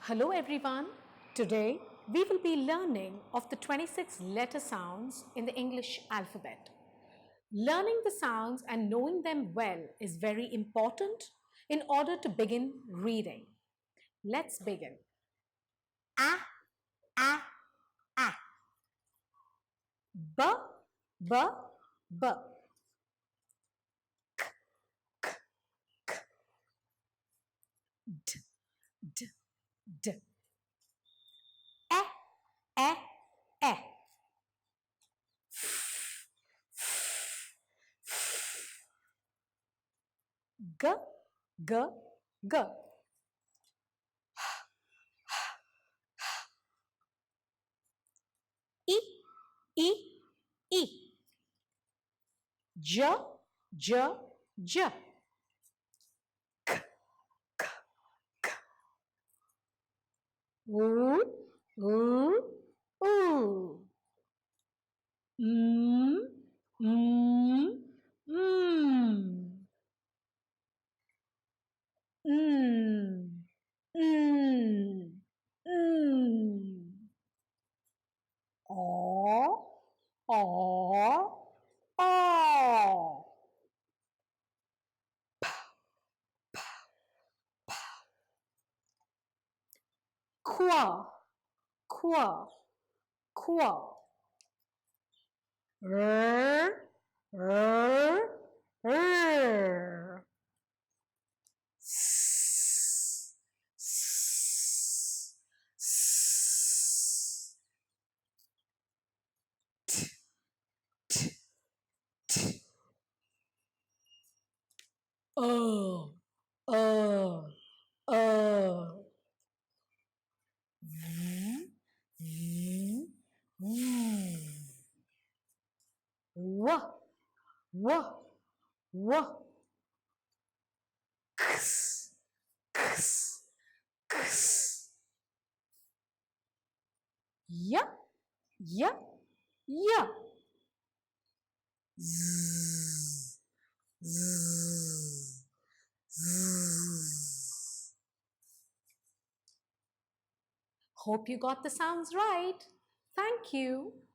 Hello everyone. Today we will be learning of the 26 letter sounds in the English alphabet. Learning the sounds and knowing them well is very important in order to begin reading. Let's begin. A, a, a. B, b, b. D, d, d. E, e, e. G, g, g. I, I, I. J, j, j. Ooh, ooh, ooh. Mm, mm, mm. Mm, mm, mm. Aw, aw, aw. Qua, qua, qua. R, r, r. S, s, s. T, t, t. Oh, oh, oh. V, v, v. W, w, w. X, x, x. Y, y, y. Z, z, z. Hope you got the sounds right. Thank you.